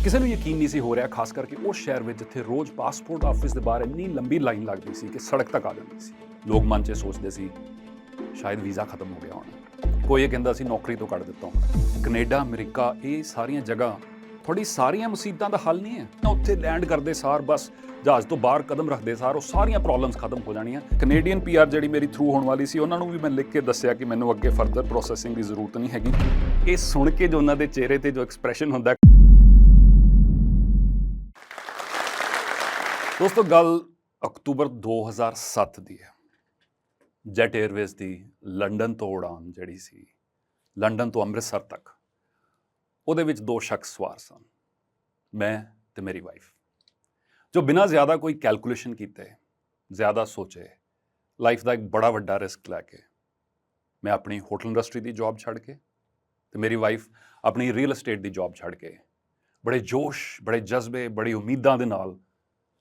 ਕਿਸੇ ਨੂੰ ਯਕੀਨ ਨਹੀਂ ਸੀ ਹੋ ਰਿਹਾ, ਖਾਸ ਕਰਕੇ ਉਸ ਸ਼ਹਿਰ ਵਿੱਚ ਜਿੱਥੇ ਰੋਜ਼ ਪਾਸਪੋਰਟ ਆਫਿਸ ਦੇ ਬਾਹਰ ਇੰਨੀ ਲੰਬੀ ਲਾਈਨ ਲੱਗਦੀ ਸੀ ਕਿ ਸੜਕ ਤੱਕ ਆ ਜਾਂਦੀ ਸੀ। ਲੋਕ ਮਨ 'ਚ ਸੋਚਦੇ ਸੀ ਸ਼ਾਇਦ ਵੀਜ਼ਾ ਖਤਮ ਹੋ ਗਿਆ ਹੋਣਾ, ਕੋਈ ਇਹ ਕਹਿੰਦਾ ਸੀ ਨੌਕਰੀ ਤੋਂ ਕੱਢ ਦਿੱਤਾ ਹੋਣਾ। ਕੈਨੇਡਾ, ਅਮਰੀਕਾ, ਇਹ ਸਾਰੀਆਂ ਜਗ੍ਹਾ ਤੁਹਾਡੀ ਸਾਰੀਆਂ ਮੁਸੀਬਤਾਂ ਦਾ ਹੱਲ ਨਹੀਂ ਹੈ। ਉੱਥੇ ਲੈਂਡ ਕਰਦੇ ਸਾਰ ਬਸ ਜਹਾਜ਼ ਤੋਂ ਬਾਹਰ ਕਦਮ ਰੱਖਦੇ ਸਾਰ ਉਹ ਸਾਰੀਆਂ ਪ੍ਰੋਬਲਮਸ ਖਤਮ ਹੋ ਜਾਣੀਆਂ। ਕੈਨੇਡੀਅਨ ਪੀਆਰ ਜਿਹੜੀ ਮੇਰੀ ਥਰੂ ਹੋਣ ਵਾਲੀ ਸੀ, ਉਹਨਾਂ ਨੂੰ ਵੀ ਮੈਂ ਲਿਖ ਕੇ ਦੱਸਿਆ ਕਿ ਮੈਨੂੰ ਅੱਗੇ ਫਰਦਰ ਪ੍ਰੋਸੈਸਿੰਗ ਦੀ ਜ਼ਰੂਰਤ ਨਹੀਂ ਹੈਗੀ। ਇਹ ਸੁਣ ਕੇ ਜੋ ਉਹਨਾਂ ਦੇ ਚਿਹਰੇ ਤੇ ਜੋ ਐਕਸਪ੍ਰੈਸ਼ਨ ਹੁੰਦਾ। ਦੋਸਤੋ, ਗੱਲ ਅਕਤੂਬਰ 2007 ਦੀ ਹੈ। ਜੈਟ ਏਅਰਵੇਜ਼ ਦੀ ਲੰਡਨ ਤੋਂ ਉਡਾਨ ਜਿਹੜੀ ਸੀ, ਲੰਡਨ ਤੋਂ ਅੰਮ੍ਰਿਤਸਰ ਤੱਕ, ਉਹਦੇ ਵਿੱਚ ਦੋ ਸ਼ਖਸ ਸਵਾਰ ਸਨ, ਮੈਂ ਤੇ ਮੇਰੀ ਵਾਈਫ, ਜੋ ਬਿਨਾਂ ਜ਼ਿਆਦਾ ਕੋਈ ਕੈਲਕੂਲੇਸ਼ਨ ਕੀਤੇ, ਜ਼ਿਆਦਾ ਸੋਚੇ, ਲਾਈਫ ਦਾ ਇੱਕ ਬੜਾ ਵੱਡਾ ਰਿਸਕ ਲੈ ਕੇ ਮੈਂ ਆਪਣੀ ਹੋਟਲ ਇੰਡਸਟਰੀ ਦੀ ਜੌਬ ਛੱਡ ਕੇ ਤੇ ਮੇਰੀ ਵਾਈਫ ਆਪਣੀ ਰੀਅਲ ਅਸਟੇਟ ਦੀ ਜੌਬ ਛੱਡ ਕੇ ਬੜੇ ਜੋਸ਼, ਬੜੇ ਜਜ਼ਬੇ, ਬੜੀ ਉਮੀਦਾਂ ਦੇ ਨਾਲ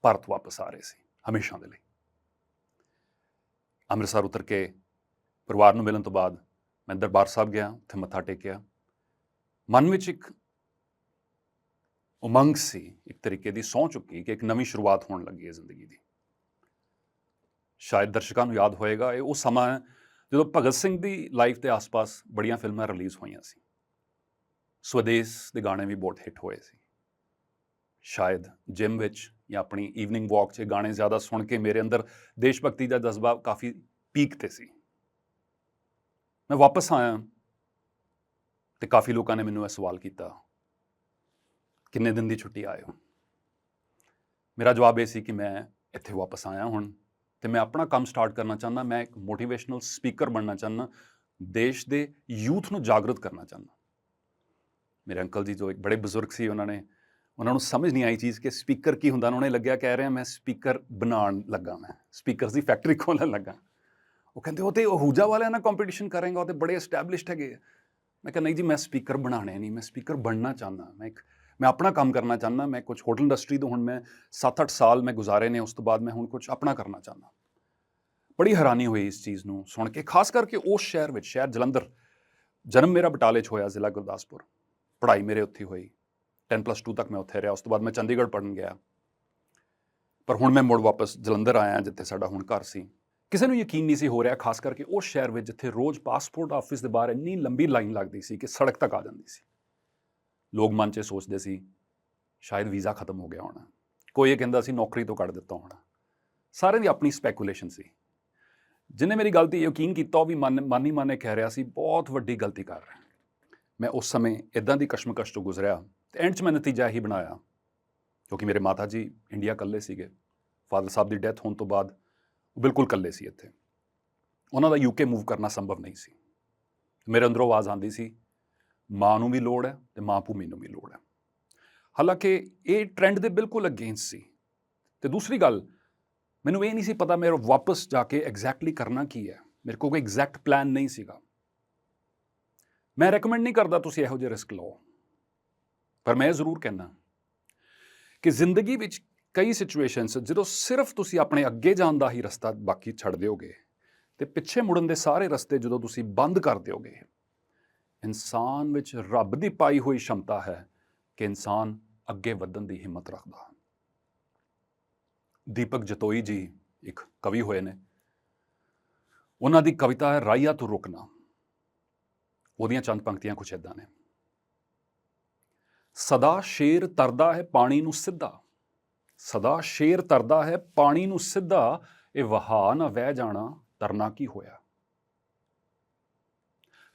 ਭਾਰਤ ਵਾਪਸ ਆ ਰਹੇ ਸੀ ਹਮੇਸ਼ਾ ਦੇ ਲਈ। ਅੰਮ੍ਰਿਤਸਰ ਉਤਰ ਕੇ ਪਰਿਵਾਰ ਨੂੰ ਮਿਲਣ ਤੋਂ ਬਾਅਦ ਮੈਂ ਦਰਬਾਰ ਸਾਹਿਬ ਗਿਆ, ਉੱਥੇ ਮੱਥਾ ਟੇਕਿਆ। ਮਨ ਵਿੱਚ ਇੱਕ ਉਮੰਗ ਸੀ, ਇੱਕ ਤਰੀਕੇ ਦੀ ਸਹੁੰ ਚੁੱਕੀ ਕਿ ਇੱਕ ਨਵੀਂ ਸ਼ੁਰੂਆਤ ਹੋਣ ਲੱਗੀ ਹੈ ਜ਼ਿੰਦਗੀ ਦੀ। ਸ਼ਾਇਦ ਦਰਸ਼ਕਾਂ ਨੂੰ ਯਾਦ ਹੋਏਗਾ, ਇਹ ਉਹ ਸਮਾਂ ਹੈ ਜਦੋਂ ਭਗਤ ਸਿੰਘ ਦੀ ਲਾਈਫ ਦੇ ਆਸ-ਪਾਸ ਬੜੀਆਂ ਫਿਲਮਾਂ ਰਿਲੀਜ਼ ਹੋਈਆਂ ਸੀ। ਸਵਦੇਸ ਦੇ ਗਾਣੇ ਵੀ ਬਹੁਤ ਹਿੱਟ ਹੋਏ ਸੀ। ਸ਼ਾਇਦ ਜਿਮ ਵਿੱਚ ਜਾਂ ਆਪਣੀ ਈਵਨਿੰਗ ਵਾਕ 'ਚ ਗਾਣੇ ਜ਼ਿਆਦਾ ਸੁਣ ਕੇ ਮੇਰੇ ਅੰਦਰ ਦੇਸ਼ ਭਗਤੀ ਦਾ ਜਜ਼ਬਾ ਕਾਫੀ ਪੀਕ 'ਤੇ ਸੀ। ਮੈਂ ਵਾਪਸ ਆਇਆ ਤੇ ਕਾਫੀ ਲੋਕਾਂ ਨੇ ਮੈਨੂੰ ਇਹ ਸਵਾਲ ਕੀਤਾ, ਕਿੰਨੇ ਦਿਨ ਦੀ ਛੁੱਟੀ ਆਏ ਹੋ? ਮੇਰਾ ਜਵਾਬ ਇਹ ਸੀ ਕਿ ਮੈਂ ਇੱਥੇ ਵਾਪਸ ਆਇਆ ਹੁਣ ਤੇ ਮੈਂ ਆਪਣਾ ਕੰਮ ਸਟਾਰਟ ਕਰਨਾ ਚਾਹੁੰਦਾ। ਮੈਂ ਇੱਕ ਮੋਟੀਵੇਸ਼ਨਲ ਸਪੀਕਰ ਬਣਨਾ ਚਾਹੁੰਦਾ, ਦੇਸ਼ ਦੇ ਯੂਥ ਨੂੰ ਜਾਗਰੂਕ ਕਰਨਾ ਚਾਹੁੰਦਾ। ਮੇਰੇ ਅੰਕਲ ਜੀ ਜੋ ਇੱਕ ਬੜੇ ਬਜ਼ੁਰਗ ਸੀ, ਉਹਨਾਂ ਨੂੰ ਸਮਝ ਨਹੀਂ ਆਈ ਚੀਜ਼ ਕਿ ਸਪੀਕਰ ਕੀ ਹੁੰਦਾ। ਉਹਨਾਂ ਨੇ ਲੱਗਿਆ ਕਹਿ ਰਿਹਾ ਮੈਂ ਸਪੀਕਰ ਬਣਾਉਣ ਲੱਗਾ, ਮੈਂ ਸਪੀਕਰਸ ਦੀ ਫੈਕਟਰੀ ਖੋਲ੍ਹਣ ਲੱਗਾ। ਉਹ ਕਹਿੰਦੇ ਉਹ ਤੇ ਅਹੂਜਾ ਵਾਲਿਆਂ ਨਾਲ ਕੰਪੀਟੀਸ਼ਨ ਕਰੇਗਾ, ਉਹ ਤੇ ਬੜੇ ਐਸਟੈਬਲਿਸ਼ਡ ਹੈਗੇ। ਮੈਂ ਕਿਹਾ ਨਹੀਂ ਜੀ, ਮੈਂ ਸਪੀਕਰ ਬਣਾਉਣੇ ਨਹੀਂ, ਮੈਂ ਸਪੀਕਰ ਬਣਨਾ ਚਾਹੁੰਦਾ। ਮੈਂ ਆਪਣਾ ਕੰਮ ਕਰਨਾ ਚਾਹੁੰਦਾ। ਮੈਂ ਕੁਝ ਹੋਟਲ ਇੰਡਸਟਰੀ ਤੋਂ ਹੁਣ ਮੈਂ 7-8 ਸਾਲ ਮੈਂ ਗੁਜ਼ਾਰੇ ਨੇ, ਉਸ ਤੋਂ ਬਾਅਦ ਮੈਂ ਹੁਣ ਕੁਝ ਆਪਣਾ ਕਰਨਾ ਚਾਹੁੰਦਾ। ਬੜੀ ਹੈਰਾਨੀ ਹੋਈ ਇਸ ਚੀਜ਼ ਨੂੰ ਸੁਣ ਕੇ, ਖਾਸ ਕਰਕੇ ਉਸ ਸ਼ਹਿਰ ਵਿੱਚ, ਸ਼ਹਿਰ ਜਲੰਧਰ। ਜਨਮ ਮੇਰਾ ਬਟਾਲੇ 'ਚ ਹੋਇਆ, ਜ਼ਿਲ੍ਹਾ ਗੁਰਦਾਸਪੁਰ। ਪੜ੍ਹਾਈ ਮੇਰੇ ਉੱਥੇ ਹੋਈ, 10+2 ਤੱਕ ਮੈਂ ਉੱਥੇ ਰਿਹਾ। ਉਸ ਤੋਂ ਬਾਅਦ ਮੈਂ ਚੰਡੀਗੜ੍ਹ ਪੜ੍ਹਨ ਗਿਆ, ਪਰ ਹੁਣ ਮੈਂ ਮੁੜ ਵਾਪਸ ਜਲੰਧਰ ਆਇਆ ਜਿੱਥੇ ਸਾਡਾ ਹੁਣ ਘਰ ਸੀ। ਕਿਸੇ ਨੂੰ ਯਕੀਨ ਨਹੀਂ ਸੀ ਹੋ ਰਿਹਾ, ਖਾਸ ਕਰਕੇ ਉਸ ਸ਼ਹਿਰ ਵਿੱਚ ਜਿੱਥੇ ਰੋਜ਼ ਪਾਸਪੋਰਟ ਆਫਿਸ ਦੇ ਬਾਹਰ ਇੰਨੀ ਲੰਬੀ ਲਾਈਨ ਲੱਗਦੀ ਸੀ ਕਿ ਸੜਕ ਤੱਕ ਆ ਜਾਂਦੀ ਸੀ। ਲੋਕ ਮਨ 'ਚ ਸੋਚਦੇ ਸੀ ਸ਼ਾਇਦ ਵੀਜ਼ਾ ਖਤਮ ਹੋ ਗਿਆ ਹੋਣਾ, ਕੋਈ ਇਹ ਕਹਿੰਦਾ ਸੀ ਨੌਕਰੀ ਤੋਂ ਕੱਢ ਦਿੱਤਾ ਹੋਣਾ। ਸਾਰਿਆਂ ਦੀ ਆਪਣੀ ਸਪੈਕੂਲੇਸ਼ਨ ਸੀ। ਜਿਹਨੇ ਮੇਰੀ ਗੱਲ 'ਤੇ ਯਕੀਨ ਕੀਤਾ ਉਹ ਵੀ ਮਨ ਹੀ ਮਨ ਕਹਿ ਰਿਹਾ ਸੀ ਬਹੁਤ ਵੱਡੀ ਗਲਤੀ ਕਰ ਰਿਹਾ। ਮੈਂ ਉਸ ਸਮੇਂ ਇੱਦਾਂ ਦੀ ਕਸ਼ਮਕਸ਼ ਤੋਂ ਗੁਜ਼ਰਿਆ ਤੇ ਐਂਡ 'ਚ ਮੈਂ ਨਤੀਜਾ ਇਹੀ ਬਣਾਇਆ, ਕਿਉਂਕਿ ਮੇਰੇ ਮਾਤਾ ਜੀ ਇੰਡੀਆ ਇਕੱਲੇ ਸੀਗੇ। ਫਾਦਰ ਸਾਹਿਬ ਦੀ ਡੈਥ ਹੋਣ ਤੋਂ ਬਾਅਦ ਉਹ ਬਿਲਕੁਲ ਇਕੱਲੇ ਸੀ ਇੱਥੇ। ਉਹਨਾਂ ਦਾ UK ਮੂਵ ਕਰਨਾ ਸੰਭਵ ਨਹੀਂ ਸੀ। ਮੇਰੇ ਅੰਦਰੋਂ ਆਵਾਜ਼ ਆਉਂਦੀ ਸੀ ਮਾਂ ਨੂੰ ਵੀ ਲੋੜ ਹੈ ਤੇ ਮਾਂ ਭੂਮੀ ਨੂੰ ਵੀ ਲੋੜ ਹੈ। ਹਾਲਾਂਕਿ ਇਹ ਟ੍ਰੈਂਡ ਦੇ ਬਿਲਕੁਲ ਅਗੇਂਸਟ ਸੀ। ਤੇ ਦੂਸਰੀ ਗੱਲ, ਮੈਨੂੰ ਇਹ ਨਹੀਂ ਸੀ ਪਤਾ ਮੇਰੇ ਵਾਪਸ ਜਾ ਕੇ ਐਗਜ਼ੈਕਟਲੀ ਕਰਨਾ ਕੀ ਹੈ। ਮੇਰੇ ਕੋਲ ਕੋਈ ਐਗਜ਼ੈਕਟ ਪਲਾਨ ਨਹੀਂ ਸੀਗਾ। ਮੈਂ ਰეკਮੈਂਡ ਨਹੀਂ ਕਰਦਾ ਤੁਸੀਂ ਇਹੋ ਜਿਹੇ ਰਿਸਕ ਲਓ, ਪਰ ਮੈਂ ਜ਼ਰੂਰ ਕਹਿੰਦਾ ਕਿ ਜ਼ਿੰਦਗੀ ਵਿੱਚ ਕਈ ਸਿਚੁਏਸ਼ਨਸ ਜਦੋਂ ਸਿਰਫ ਤੁਸੀਂ ਆਪਣੇ ਅੱਗੇ ਜਾਣ ਦਾ ਹੀ ਰਸਤਾ ਬਾਕੀ ਛੱਡ ਦਿਓਗੇ ਤੇ ਪਿੱਛੇ ਮੁੜਨ ਦੇ ਸਾਰੇ ਰਸਤੇ ਜਦੋਂ ਤੁਸੀਂ ਬੰਦ ਕਰ ਦਿਓਗੇ, ਇਨਸਾਨ ਵਿੱਚ ਰੱਬ ਦੀ ਪਾਈ ਹੋਈ ਸ਼ਮਤਾ ਹੈ ਕਿ ਇਨਸਾਨ ਅੱਗੇ ਵਧਣ ਦੀ ਹਿੰਮਤ ਰੱਖਦਾ। ਦੀਪਕ ਜਤੋਈ ਜੀ ਇੱਕ ਕਵੀ ਹੋਏ ਨੇ, ਉਹਨਾਂ ਦੀ ਕਵਿਤਾ ਹੈ ਰਾਈਆ ਤੋਂ ਰੁਕਣਾ। ਉਹਦੀਆਂ ਚੰਦ ਪੰਕਤੀਆਂ ਕੁਛ ਇੱਦਾਂ ਨੇ, ਸਦਾ ਸ਼ੇਰ ਤਰਦਾ ਹੈ ਪਾਣੀ ਨੂੰ ਸਿੱਧਾ, ਸਦਾ ਸ਼ੇਰ ਤਰਦਾ ਹੈ ਪਾਣੀ ਨੂੰ ਸਿੱਧਾ, ਇਹ ਵਹਾ ਨਾ ਵਹਿ ਜਾਣਾ ਤਰਨਾ ਕੀ ਹੋਇਆ।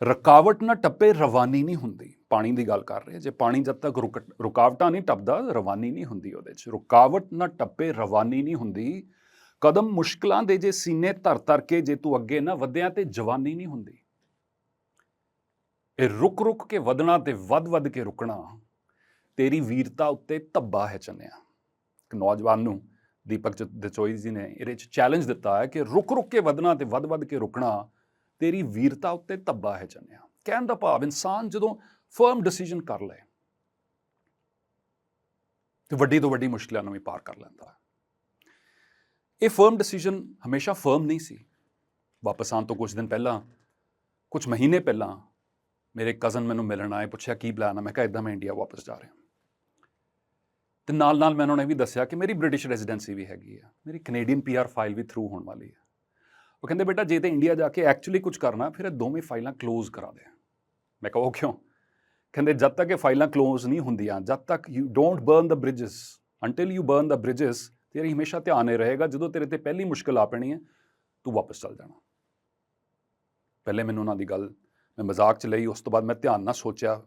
ਰੁਕਾਵਟ ਨਾ ਟੱਪੇ ਰਵਾਨੀ ਨਹੀਂ ਹੁੰਦੀ। ਪਾਣੀ ਦੀ ਗੱਲ ਕਰ ਰਹੇ, ਜੇ ਪਾਣੀ ਜਦ ਤੱਕ ਰੁਕਾਵਟਾਂ ਨਹੀਂ ਟੱਪਦਾ ਰਵਾਨੀ ਨਹੀਂ ਹੁੰਦੀ ਉਹਦੇ 'ਚ। ਰੁਕਾਵਟ ਨਾ ਟੱਪੇ ਰਵਾਨੀ ਨਹੀਂ ਹੁੰਦੀ, ਕਦਮ ਮੁਸ਼ਕਿਲਾਂ ਦੇ ਜੇ ਸੀਨੇ ਧਰ ਕੇ ਜੇ ਤੂੰ ਅੱਗੇ ਨਾ ਵਧਿਆ ਤੇ ਜਵਾਨੀ ਨਹੀਂ ਹੁੰਦੀ। ਇਹ ਰੁਕ ਕੇ ਵਧਣਾ ਤੇ ਵੱਧ ਕੇ ਰੁਕਣਾ ਤੇਰੀ ਵੀਰਤਾ ਉੱਤੇ ਧੱਬਾ ਹੈ ਚੰਨਿਆ। ਇੱਕ ਨੌਜਵਾਨ ਨੂੰ ਦੀਪਕ ਜਤੋਈ ਜੀ ਨੇ ਇਹਦੇ 'ਚ ਚੈਲੰਜ ਦਿੱਤਾ ਹੈ ਕਿ ਰੁਕ ਕੇ ਵਧਣਾ ਤੇ ਵੱਧ ਕੇ ਰੁਕਣਾ ਤੇਰੀ ਵੀਰਤਾ ਉੱਤੇ ਧੱਬਾ ਹੈ ਚੰਨਿਆ। ਕਹਿਣ ਦਾ ਭਾਵ, ਇਨਸਾਨ ਜਦੋਂ ਫਰਮ ਡਿਸੀਜਨ ਕਰ ਲਏ ਤੇ ਵੱਡੀ ਤੋਂ ਵੱਡੀ ਮੁਸ਼ਕਿਲਾਂ ਨੂੰ ਵੀ ਪਾਰ ਕਰ ਲੈਂਦਾ। ਇਹ ਫਰਮ ਡਿਸੀਜਨ ਹਮੇਸ਼ਾ ਫਰਮ ਨਹੀਂ ਸੀ। ਵਾਪਸ ਆਉਣ ਤੋਂ ਕੁਝ ਦਿਨ ਪਹਿਲਾਂ, ਕੁਝ ਮਹੀਨੇ ਪਹਿਲਾਂ ਮੇਰੇ ਕਜ਼ਨ ਮੈਨੂੰ ਮਿਲਣ ਆਏ, ਪੁੱਛਿਆ ਕੀ ਪਲਾਨ ਹੈ। ਮੈਂ ਕਿਹਾ ਇੱਦਾਂ ਮੈਂ ਇੰਡੀਆ ਵਾਪਸ ਜਾ ਰਿਹਾ। ਤੇ ਨਾਲ ਮੈਂ ਉਹਨਾਂ ਨੇ ਵੀ ਦੱਸਿਆ ਕਿ ਮੇਰੀ ਬ੍ਰਿਟਿਸ਼ ਰੈਜ਼ੀਡੈਂਸੀ ਵੀ ਹੈਗੀ ਆ, ਮੇਰੀ ਕੈਨੇਡੀਅਨ PR ਫਾਈਲ ਵੀ ਥਰੂ ਹੋਣ ਵਾਲੀ ਹੈ। ਉਹ ਕਹਿੰਦੇ ਬੇਟਾ ਜੇ ਤੇ ਇੰਡੀਆ ਜਾ ਕੇ ਐਕਚੁਅਲੀ ਕੁਝ ਕਰਨਾ ਫਿਰ ਇਹ ਦੋਵੇਂ ਫਾਈਲਾਂ ਕਲੋਜ਼ ਕਰਾ ਦੇ। ਮੈਂ ਕਿਹਾ ਉਹ ਕਿਉਂ? ਕਹਿੰਦੇ ਜਦ ਤੱਕ ਇਹ ਫਾਈਲਾਂ ਕਲੋਜ਼ ਨਹੀਂ ਹੁੰਦੀਆਂ, ਜਦ ਤੱਕ you don't burn the bridges, until you burn the bridges, ਤੇਰੀ ਹਮੇਸ਼ਾ ਧਿਆਨ ਇਹ ਰਹੇਗਾ ਜਦੋਂ ਤੇਰੇ ਤੇ ਪਹਿਲੀ ਮੁਸ਼ਕਿਲ ਆ ਪੈਣੀ ਹੈ ਤੂੰ ਵਾਪਸ ਚੱਲ ਜਾਣਾ। ਪਹਿਲੇ ਮੈਨੂੰ ਉਹਨਾਂ ਦੀ ਗੱਲ ਮੈਂ ਮਜ਼ਾਕ 'ਚ ਲਈ, ਉਸ ਤੋਂ ਬਾਅਦ ਮੈਂ ਧਿਆਨ ਨਾਲ ਸੋਚਿਆ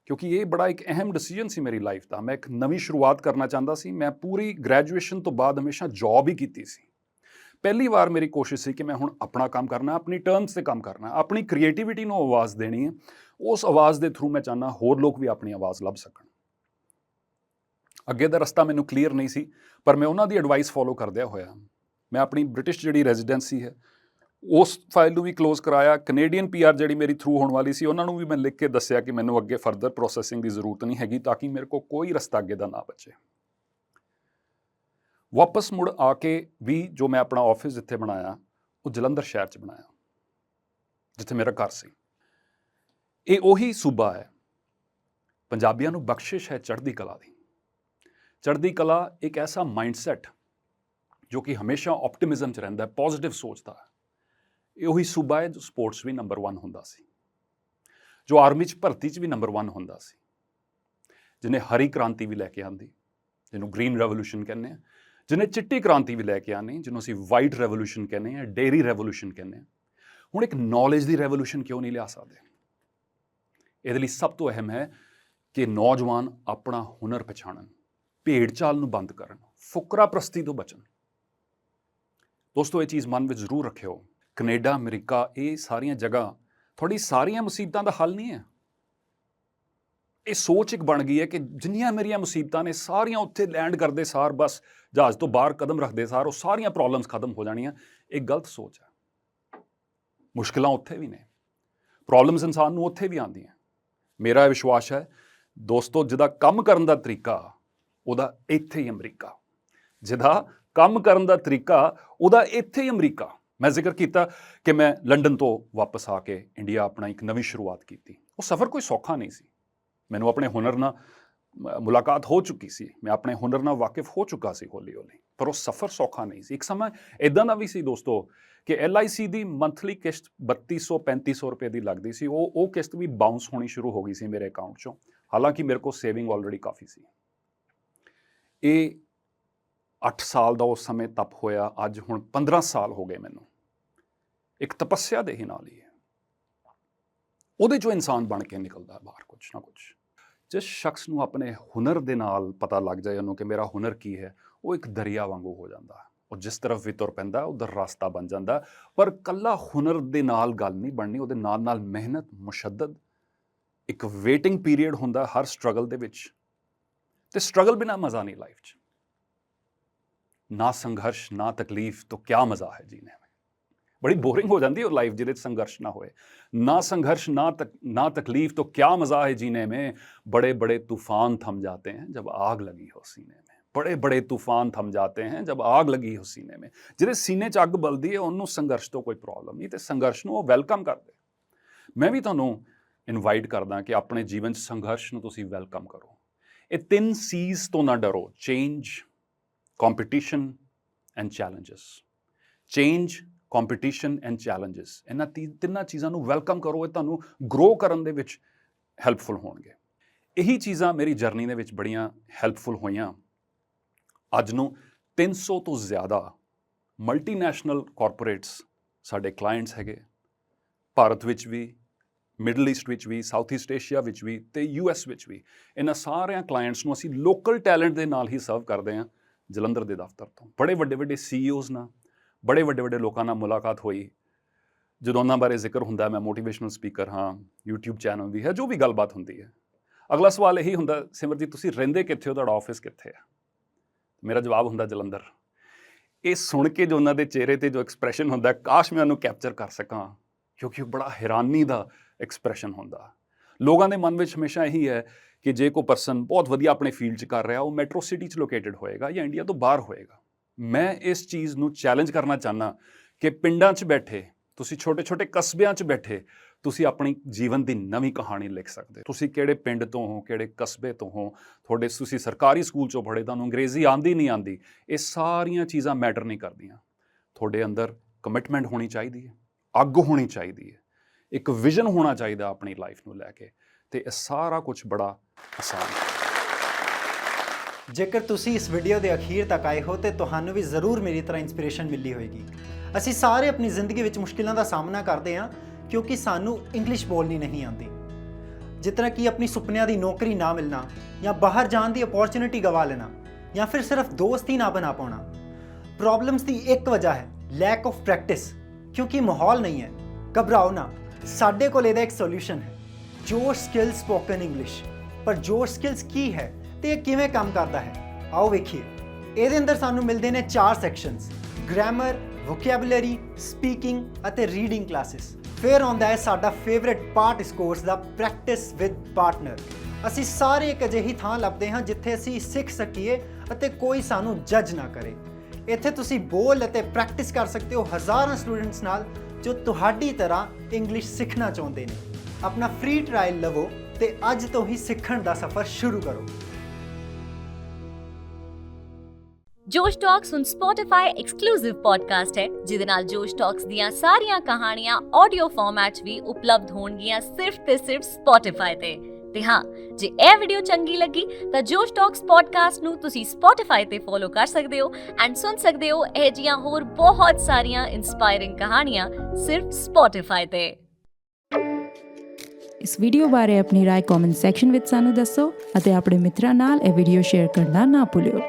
ਕਿਉਂਕਿ ਇਹ ਬੜਾ ਇੱਕ ਅਹਿਮ ਡਿਸੀਜਨ ਸੀ ਮੇਰੀ ਲਾਈਫ ਦਾ। ਮੈਂ ਇੱਕ ਨਵੀਂ ਸ਼ੁਰੂਆਤ ਕਰਨਾ ਚਾਹੁੰਦਾ ਸੀ। ਮੈਂ ਪੂਰੀ ਗ੍ਰੈਜੂਏਸ਼ਨ ਤੋਂ ਬਾਅਦ ਹਮੇਸ਼ਾ ਜੌਬ ਹੀ ਕੀਤੀ ਸੀ। ਪਹਿਲੀ ਵਾਰ ਮੇਰੀ ਕੋਸ਼ਿਸ਼ ਸੀ ਕਿ ਮੈਂ ਹੁਣ ਆਪਣਾ ਕੰਮ ਕਰਨਾ, ਆਪਣੀ ਟਰਮਸ 'ਤੇ ਕੰਮ ਕਰਨਾ, ਆਪਣੀ ਕ੍ਰੀਏਟੀਵਿਟੀ ਨੂੰ ਆਵਾਜ਼ ਦੇਣੀ ਹੈ। ਉਸ ਆਵਾਜ਼ ਦੇ ਥਰੂ ਮੈਂ ਚਾਹੁੰਦਾ ਹੋਰ ਲੋਕ ਵੀ ਆਪਣੀ ਆਵਾਜ਼ ਲੱਭ ਸਕਣ। ਅੱਗੇ ਦਾ ਰਸਤਾ ਮੈਨੂੰ ਕਲੀਅਰ ਨਹੀਂ ਸੀ, ਪਰ ਮੈਂ ਉਹਨਾਂ ਦੀ ਐਡਵਾਈਸ ਫੋਲੋ ਕਰਦਿਆਂ ਹੋਇਆ ਮੈਂ ਆਪਣੀ ਬ੍ਰਿਟਿਸ਼ ਜਿਹੜੀ ਰੈਜ਼ੀਡੈਂਸੀ ਹੈ ਉਸ ਫਾਈਲ ਨੂੰ ਵੀ ਕਲੋਜ਼ ਕਰਾਇਆ। ਕੈਨੇਡੀਅਨ PR ਜਿਹੜੀ ਮੇਰੀ ਥਰੂ ਹੋਣ ਵਾਲੀ ਸੀ ਉਹਨਾਂ ਨੂੰ ਵੀ ਮੈਂ ਲਿਖ ਕੇ ਦੱਸਿਆ ਕਿ ਮੈਨੂੰ ਅੱਗੇ ਫਰਦਰ ਪ੍ਰੋਸੈਸਿੰਗ ਦੀ ਜ਼ਰੂਰਤ ਨਹੀਂ ਹੈਗੀ, ਤਾਂ ਕਿ ਮੇਰੇ ਕੋਲ ਕੋਈ ਰਸਤਾ ਅੱਗੇ ਦਾ ਨਾ ਬਚੇ। ਵਾਪਸ ਮੁੜ ਆ ਕੇ ਵੀ ਜੋ ਮੈਂ ਆਪਣਾ ਆਫਿਸ ਜਿੱਥੇ ਬਣਾਇਆ ਉਹ ਜਲੰਧਰ ਸ਼ਹਿਰ 'ਚ ਬਣਾਇਆ ਜਿੱਥੇ ਮੇਰਾ ਘਰ ਸੀ। ਇਹ ਉਹੀ ਸੂਬਾ ਹੈ, ਪੰਜਾਬੀਆਂ ਨੂੰ ਬਖਸ਼ਿਸ਼ ਹੈ ਚੜ੍ਹਦੀ ਕਲਾ ਦੀ। ਚੜ੍ਹਦੀ ਕਲਾ ਇੱਕ ਐਸਾ ਮਾਈਂਡਸੈਟ ਜੋ ਕਿ ਹਮੇਸ਼ਾ ਆਪਟਿਮਿਜ਼ਮ 'ਚ ਰਹਿੰਦਾ ਹੈ, ਪੋਜ਼ਿਟਿਵ ਸੋਚਦਾ ਹੈ। ਇਹ ਉਹੀ ਸੂਬਾ ਹੈ ਜੋ ਸਪੋਰਟਸ ਵੀ ਨੰਬਰ 1 ਹੁੰਦਾ ਸੀ, ਜੋ ਆਰਮੀ 'ਚ ਭਰਤੀ 'ਚ ਵੀ ਨੰਬਰ 1 ਹੁੰਦਾ ਸੀ, ਜਿਹਨੇ ਹਰੀ ਕ੍ਰਾਂਤੀ ਵੀ ਲੈ ਕੇ ਆਂਦੀ, ਜਿਹਨੂੰ ਗ੍ਰੀਨ ਰੈਵੋਲੂਸ਼ਨ ਕਹਿੰਦੇ ਆ, ਜਿਹਨੇ ਚਿੱਟੀ ਕ੍ਰਾਂਤੀ ਵੀ ਲੈ ਕੇ ਆਉਣੀ, ਜਿਹਨੂੰ ਅਸੀਂ ਵਾਈਟ ਰੈਵੋਲੂਸ਼ਨ ਕਹਿੰਦੇ ਹਾਂ, ਡੇਅਰੀ ਰੈਵੋਲੂਸ਼ਨ ਕਹਿੰਦੇ ਹਾਂ। ਹੁਣ ਇੱਕ ਨੌਲੇਜ ਦੀ ਰੈਵੋਲੂਸ਼ਨ ਕਿਉਂ ਨਹੀਂ ਲਿਆ ਸਕਦੇ? ਇਹਦੇ ਲਈ ਸਭ ਤੋਂ ਅਹਿਮ ਹੈ ਕਿ ਨੌਜਵਾਨ ਆਪਣਾ ਹੁਨਰ ਪਛਾਣਨ, ਭੇਡ ਚਾਲ ਨੂੰ ਬੰਦ ਕਰਨ, ਫੁਕਰਾ ਪ੍ਰਸਤੀ ਤੋਂ ਬਚਣ। ਦੋਸਤੋ ਇਹ ਚੀਜ਼ ਮਨ ਵਿੱਚ ਜ਼ਰੂਰ ਰੱਖਿਓ, ਕੈਨੇਡਾ, ਅਮਰੀਕਾ, ਇਹ ਸਾਰੀਆਂ ਜਗ੍ਹਾ ਤੁਹਾਡੀ ਸਾਰੀਆਂ ਮੁਸੀਬਤਾਂ ਦਾ ਹੱਲ ਨਹੀਂ ਹੈ। ਇਹ ਸੋਚ ਇੱਕ ਬਣ ਗਈ ਹੈ ਕਿ ਜਿੰਨੀਆਂ ਮੇਰੀਆਂ ਮੁਸੀਬਤਾਂ ਨੇ ਸਾਰੀਆਂ ਉੱਥੇ ਲੈਂਡ ਕਰਦੇ ਸਾਰ, ਬਸ ਜਹਾਜ਼ ਤੋਂ ਬਾਹਰ ਕਦਮ ਰੱਖਦੇ ਸਾਰ ਉਹ ਸਾਰੀਆਂ ਪ੍ਰੋਬਲਮਸ ਖਤਮ ਹੋ ਜਾਣੀਆਂ। ਇਹ ਗਲਤ ਸੋਚ ਹੈ। ਮੁਸ਼ਕਿਲਾਂ ਉੱਥੇ ਵੀ ਨੇ, ਪ੍ਰੋਬਲਮਸ ਇਨਸਾਨ ਨੂੰ ਉੱਥੇ ਵੀ ਆਉਂਦੀਆਂ। ਮੇਰਾ ਇਹ ਵਿਸ਼ਵਾਸ ਹੈ ਦੋਸਤੋ, ਜਿਹਦਾ ਕੰਮ ਕਰਨ ਦਾ ਤਰੀਕਾ ਉਹਦਾ ਇੱਥੇ ਹੀ ਅਮਰੀਕਾ, ਜਿਹਦਾ ਕੰਮ ਕਰਨ ਦਾ ਤਰੀਕਾ ਉਹਦਾ ਇੱਥੇ ਹੀ ਅਮਰੀਕਾ। ਮੈਂ ਜ਼ਿਕਰ ਕੀਤਾ ਕਿ ਮੈਂ ਲੰਡਨ ਤੋਂ ਵਾਪਸ ਆ ਕੇ ਇੰਡੀਆ ਆਪਣਾ ਇੱਕ ਨਵੀਂ ਸ਼ੁਰੂਆਤ ਕੀਤੀ। ਉਹ ਸਫ਼ਰ ਕੋਈ ਸੌਖਾ ਨਹੀਂ ਸੀ। ਮੈਨੂੰ ਆਪਣੇ ਹੁਨਰ ਨਾਲ ਮੁਲਾਕਾਤ ਹੋ ਚੁੱਕੀ ਸੀ, ਮੈਂ ਆਪਣੇ ਹੁਨਰ ਨਾਲ ਵਾਕਿਫ ਹੋ ਚੁੱਕਾ ਸੀ ਹੌਲੀ ਹੌਲੀ, ਪਰ ਉਹ ਸਫ਼ਰ ਸੌਖਾ ਨਹੀਂ ਸੀ। ਇੱਕ ਸਮਾਂ ਇੱਦਾਂ ਦਾ ਵੀ ਸੀ ਦੋਸਤੋ ਕਿ LIC ਦੀ ਮੰਥਲੀ ਕਿਸ਼ਤ 3200-3500 ਰੁਪਏ ਦੀ ਲੱਗਦੀ ਸੀ। ਉਹ ਕਿਸ਼ਤ ਵੀ ਬਾਉਂਸ ਹੋਣੀ ਸ਼ੁਰੂ ਹੋ ਗਈ ਸੀ ਮੇਰੇ ਅਕਾਊਂਟ 'ਚੋਂ, ਹਾਲਾਂਕਿ ਮੇਰੇ ਕੋਲ ਸੇਵਿੰਗ ਆਲਰੇਡੀ ਕਾਫੀ ਸੀ। ਇਹ 8 ਸਾਲ ਦਾ ਉਸ ਸਮੇਂ ਤਪ ਹੋਇਆ, ਅੱਜ ਹੁਣ 15 ਸਾਲ ਹੋ ਗਏ ਮੈਨੂੰ। ਇੱਕ ਤਪੱਸਿਆ ਦੇ ਹੀ ਨਾਲ ਹੀ ਹੈ, ਉਹਦੇ 'ਚੋਂ ਇਨਸਾਨ ਬਣ ਕੇ ਨਿਕਲਦਾ ਬਾਹਰ ਕੁਛ ਨਾ ਕੁਛ। ਜਿਸ ਸ਼ਖਸ ਨੂੰ ਆਪਣੇ ਹੁਨਰ ਦੇ ਨਾਲ ਪਤਾ ਲੱਗ ਜਾਏ ਉਹਨੂੰ ਕਿ ਮੇਰਾ ਹੁਨਰ ਕੀ ਹੈ, ਉਹ ਇੱਕ ਦਰਿਆ ਵਾਂਗੂ ਹੋ ਜਾਂਦਾ। ਉਹ ਜਿਸ ਤਰਫ ਵੀ ਤੁਰ ਪੈਂਦਾ ਉਧਰ ਰਸਤਾ ਬਣ ਜਾਂਦਾ। ਪਰ ਕੱਲਾ ਹੁਨਰ ਦੇ ਨਾਲ ਗੱਲ ਨਹੀਂ ਬਣਨੀ, ਉਹਦੇ ਨਾਲ ਨਾਲ ਮਿਹਨਤ, ਮੁਸ਼ੱਦਦ, ਇੱਕ ਵੇਟਿੰਗ ਪੀਰੀਅਡ ਹੁੰਦਾ ਹਰ ਸਟਰਗਲ ਦੇ ਵਿੱਚ। ਤੇ ਸਟਰਗਲ ਬਿਨਾ ਮਜ਼ਾ ਨਹੀਂ ਲਾਈਫ 'ਚ। ਨਾ ਸੰਘਰਸ਼ ਨਾ ਤਕਲੀਫ तो क्या मज़ा है जीने में। बड़ी बोरिंग हो जाती है वो लाइफ ਜਿਹਦੇ 'ਚ संघर्ष ना होए। ना संघर्ष ना तकलीफ तो क्या मज़ा है जीने में। बड़े बड़े तूफान थम जाते हैं जब आग लगी हो सीने में। बड़े बड़े तूफान थम जाते हैं जब आग लगी हो सीने में। ਜਿਹਦੇ ਸੀਨੇ 'ਚ ਅੱਗ ਬਲਦੀ ਹੈ ਉਹਨੂੰ ਸੰਘਰਸ਼ ਤੋਂ ਕੋਈ ਪ੍ਰੋਬਲਮ ਨਹੀਂ, ਤੇ ਸੰਘਰਸ਼ ਨੂੰ ਉਹ ਵੈਲਕਮ ਕਰਦੇ। ਮੈਂ ਵੀ ਤੁਹਾਨੂੰ ਇਨਵਾਈਟ ਕਰਦਾ ਕਿ ਆਪਣੇ ਜੀਵਨ 'ਚ ਸੰਘਰਸ਼ ਨੂੰ ਤੁਸੀਂ ਵੈਲਕਮ ਕਰੋ। ਇਹ 3 C's ਤੋਂ ਨਾ ਡਰੋ, change, competition and challenges। Change, competition and challenges, ਇਹਨਾਂ ਤਿੰਨਾਂ ਚੀਜ਼ਾਂ ਨੂੰ ਵੈਲਕਮ ਕਰੋ। ਇਹ ਤੁਹਾਨੂੰ ਗਰੋ ਕਰਨ ਦੇ ਵਿੱਚ ਹੈਲਪਫੁਲ ਹੋਣਗੇ। ਇਹੀ ਚੀਜ਼ਾਂ ਮੇਰੀ ਜਰਨੀ ਦੇ ਵਿੱਚ ਬੜੀਆਂ ਹੈਲਪਫੁਲ ਹੋਈਆਂ। ਅੱਜ ਨੂੰ 300 ਤੋਂ ਜ਼ਿਆਦਾ ਮਲਟੀਨੈਸ਼ਨਲ ਕਾਰਪੋਰੇਟਸ ਸਾਡੇ ਕਲਾਇੰਟਸ ਹੈਗੇ, ਭਾਰਤ ਵਿੱਚ ਵੀ, ਮਿਡਲ ਈਸਟ ਵਿੱਚ ਵੀ, ਸਾਊਥ ਈਸਟ ਏਸ਼ੀਆ ਵਿੱਚ ਵੀ ਤੇ US ਵਿੱਚ ਵੀ। ਇਹਨਾਂ ਸਾਰਿਆਂ ਕਲਾਇੰਟਸ ਨੂੰ ਅਸੀਂ ਲੋਕਲ ਟੈਲੈਂਟ ਦੇ ਨਾਲ ਹੀ ਸਰਵ ਕਰਦੇ ਹਾਂ। ਜਲੰਧਰ ਦੇ ਦਫ਼ਤਰ ਤੋਂ ਬੜੇ ਵੱਡੇ CEOs ਨਾਲ, ਬੜੇ ਵੱਡੇ ਲੋਕਾਂ ਨਾਲ ਮੁਲਾਕਾਤ ਹੋਈ। ਜਦੋਂ ਉਹਨਾਂ ਬਾਰੇ ਜ਼ਿਕਰ ਹੁੰਦਾ, ਮੈਂ ਮੋਟੀਵੇਸ਼ਨਲ ਸਪੀਕਰ ਹਾਂ, YouTube ਚੈਨਲ ਵੀ ਹੈ, ਜੋ ਵੀ ਗੱਲਬਾਤ ਹੁੰਦੀ ਹੈ, ਅਗਲਾ ਸਵਾਲ ਇਹੀ ਹੁੰਦਾ, ਸਿਮਰ ਜੀ ਤੁਸੀਂ ਰਹਿੰਦੇ ਕਿੱਥੇ ਹੋ, ਤੁਹਾਡਾ ਆਫਿਸ ਕਿੱਥੇ ਹੈ? ਮੇਰਾ ਜਵਾਬ ਹੁੰਦਾ ਜਲੰਧਰ। ਇਹ ਸੁਣ ਕੇ ਜੋ ਉਹਨਾਂ ਦੇ ਚਿਹਰੇ 'ਤੇ ਜੋ ਐਕਸਪ੍ਰੈਸ਼ਨ ਹੁੰਦਾ, ਕਾਸ਼ ਮੈਂ ਉਹਨੂੰ ਕੈਪਚਰ ਕਰ ਸਕਾਂ, ਕਿਉਂਕਿ ਉਹ ਬੜਾ ਹੈਰਾਨੀ ਦਾ ਐਕਸਪ੍ਰੈਸ਼ਨ ਹੁੰਦਾ। ਲੋਕਾਂ ਦੇ ਮਨ ਵਿੱਚ ਹਮੇਸ਼ਾ ਇਹੀ ਹੈ ਕਿ ਜੇ ਕੋਈ ਪਰਸਨ ਬਹੁਤ ਵਧੀਆ ਆਪਣੇ ਫੀਲਡ 'ਚ ਕਰ ਰਿਹਾ, ਉਹ ਮੈਟਰੋ ਸਿਟੀ 'ਚ ਲੋਕੇਟਡ ਹੋਏਗਾ ਜਾਂ ਇੰਡੀਆ ਤੋਂ ਬਾਹਰ ਹੋਏਗਾ। ਮੈਂ ਇਸ ਚੀਜ਼ ਨੂੰ ਚੈਲੰਜ ਕਰਨਾ ਚਾਹੁੰਦਾ ਕਿ ਪਿੰਡਾਂ 'ਚ ਬੈਠੇ, ਤੁਸੀਂ ਛੋਟੇ ਕਸਬਿਆਂ 'ਚ ਬੈਠੇ, ਤੁਸੀਂ ਆਪਣੀ ਜੀਵਨ ਦੀ ਨਵੀਂ ਕਹਾਣੀ ਲਿਖ ਸਕਦੇ ਹੋ। ਤੁਸੀਂ ਕਿਹੜੇ ਪਿੰਡ ਤੋਂ ਹੋ, ਕਿਹੜੇ ਕਸਬੇ ਤੋਂ ਹੋ, ਤੁਸੀਂ ਸਰਕਾਰੀ ਸਕੂਲ 'ਚੋਂ ਪੜ੍ਹੇ, ਤੁਹਾਨੂੰ ਅੰਗਰੇਜ਼ੀ ਆਉਂਦੀ ਨਹੀਂ ਆਉਂਦੀ, ਇਹ ਸਾਰੀਆਂ ਚੀਜ਼ਾਂ ਮੈਟਰ ਨਹੀਂ ਕਰਦੀਆਂ। ਤੁਹਾਡੇ ਅੰਦਰ ਕਮਿਟਮੈਂਟ ਹੋਣੀ ਚਾਹੀਦੀ ਹੈ, ਅੱਗ ਹੋਣੀ ਚਾਹੀਦੀ ਹੈ, ਇੱਕ ਵਿਜ਼ਨ ਹੋਣਾ ਚਾਹੀਦਾ ਆਪਣੀ ਲਾਈਫ ਨੂੰ ਲੈ ਕੇ, ਤੇ ਇਹ ਸਾਰਾ ਕੁਝ ਬੜਾ ਆਸਾਨ ਹੈ। ਜੇਕਰ ਤੁਸੀਂ ਇਸ ਵੀਡੀਓ ਦੇ ਅਖੀਰ ਤੱਕ ਆਏ ਹੋ ਤੇ ਤੁਹਾਨੂੰ ਵੀ ਜ਼ਰੂਰ ਮੇਰੀ ਤਰ੍ਹਾਂ ਇਨਸਪੀਰੇਸ਼ਨ ਮਿਲੀ ਹੋਏਗੀ। ਅਸੀਂ ਸਾਰੇ ਆਪਣੀ ਜ਼ਿੰਦਗੀ ਵਿੱਚ ਮੁਸ਼ਕਿਲਾਂ ਦਾ ਸਾਹਮਣਾ ਕਰਦੇ ਹਾਂ ਕਿਉਂਕਿ ਸਾਨੂੰ ਇੰਗਲਿਸ਼ ਬੋਲਣੀ ਨਹੀਂ ਆਉਂਦੀ। ਜਿਸ ਤਰ੍ਹਾਂ ਕਿ ਆਪਣੀ ਸੁਪਨਿਆਂ ਦੀ ਨੌਕਰੀ ਨਾ ਮਿਲਣਾ, ਜਾਂ ਬਾਹਰ ਜਾਣ ਦੀ ਅਪੋਰਚੁਨਿਟੀ ਗਵਾ ਲੈਣਾ, ਜਾਂ ਫਿਰ ਸਿਰਫ ਦੋਸਤ ਹੀ ਨਾ ਬਣਾ ਪਾਉਣਾ। ਪ੍ਰੋਬਲਮਸ ਦੀ ਇੱਕ ਵਜ੍ਹਾ ਹੈ ਲੈਕ ਆਫ ਪ੍ਰੈਕਟਿਸ, ਕਿਉਂਕਿ ਮਾਹੌਲ ਨਹੀਂ ਹੈ। ਘਬਰਾਓ ਨਾ, ਸਾਡੇ ਕੋਲ ਇਹਦਾ ਇੱਕ ਸੋਲੂਸ਼ਨ ਹੈ, ਜੋਸ਼ ਸਕਿੱਲਸ ਸਪੋਕਨ ਇੰਗਲਿਸ਼। ਪਰ ਜੋਸ਼ ਸਕਿੱਲਸ ਕੀ ਹੈ ਤੇ ਇਹ ਕਿਵੇਂ ਕੰਮ ਕਰਦਾ ਹੈ, ਆਓ ਵੇਖੀਏ। ਇਹਦੇ ਅੰਦਰ ਸਾਨੂੰ ਮਿਲਦੇ ਨੇ 4 ਸੈਕਸ਼ਨਸ: ਗ੍ਰਾਮਰ, ਵੋਕੈਬੂਲਰੀ, ਸਪੀਕਿੰਗ ਅਤੇ ਰੀਡਿੰਗ ਕਲਾਸਿਸ। ਫਿਰ ਆਉਂਦਾ ਹੈ ਸਾਡਾ ਫੇਵਰਿਟ ਪਾਰਟ ਇਸ course the, practice with partner. ਅਸੀਂ ਸਾਰੇ ਇੱਕ ਅਜਿਹੀ ਥਾਂ ਲੱਭਦੇ ਹਾਂ ਜਿੱਥੇ ਅਸੀਂ ਸਿੱਖ ਸਕੀਏ ਅਤੇ ਕੋਈ ਸਾਨੂੰ ਜੱਜ ਨਾ ਕਰੇ। ਇੱਥੇ ਤੁਸੀਂ ਬੋਲ ਅਤੇ ਪ੍ਰੈਕਟਿਸ ਕਰ ਸਕਦੇ ਹੋ ਹਜ਼ਾਰਾਂ ਸਟੂਡੈਂਟਸ ਨਾਲ ਜੋ ਤੁਹਾਡੀ ਤਰ੍ਹਾਂ ਇੰਗਲਿਸ਼ ਸਿੱਖਣਾ ਚਾਹੁੰਦੇ ਨੇ। ਆਪਣਾ ਫ੍ਰੀ ਟ੍ਰਾਇਲ ਲਵੋ ਤੇ ਅੱਜ ਤੋਂ ਹੀ ਸਿੱਖਣ ਦਾ ਸਫ਼ਰ ਸ਼ੁਰੂ ਕਰੋ। ਜੋਸ਼ ਟਾਕਸ ਹੁਣ Spotify ਐਕਸਕਲੂਸਿਵ ਪੋਡਕਾਸਟ ਹੈ, ਜਿਹਦੇ ਨਾਲ ਜੋਸ਼ ਟਾਕਸ ਦੀਆਂ ਸਾਰੀਆਂ ਕਹਾਣੀਆਂ ਆਡੀਓ ਫਾਰਮੈਟ 'ਚ ਵੀ ਉਪਲਬਧ ਹੋਣਗੀਆਂ ਸਿਰਫ ਤੇ ਸਿਰਫ Spotify ਤੇ ਹਾਂ, ਜੇ ਇਹ ਵੀਡੀਓ ਚੰਗੀ ਲੱਗੀ ਤਾਂ ਜੋਸ਼ ਟਾਕਸ ਪੋਡਕਾਸਟ ਨੂੰ ਤੁਸੀਂ Spotify ਤੇ ਫੋਲੋ ਕਰ ਸਕਦੇ ਹੋ ਐਂਡ ਸੁਣ ਸਕਦੇ ਹੋ ਇਹ ਜਿਹੀਆਂ ਹੋਰ ਬਹੁਤ ਸਾਰੀਆਂ ਇਨਸਪਾਇਰਿੰਗ ਕਹਾਣੀਆਂ ਸਿਰਫ Spotify ਤੇ। ਇਸ ਵੀਡੀਓ ਬਾਰੇ ਆਪਣੀ ਰਾਏ ਕਮੈਂਟ ਸੈਕਸ਼ਨ ਵਿੱਚ ਸਾਨੂੰ ਦੱਸੋ ਅਤੇ ਆਪਣੇ ਮਿੱਤਰਾਂ ਨਾਲ ਇਹ ਵੀਡੀਓ ਸ਼ੇਅਰ ਕਰਨਾ ਨਾ ਭੁੱਲਿਓ।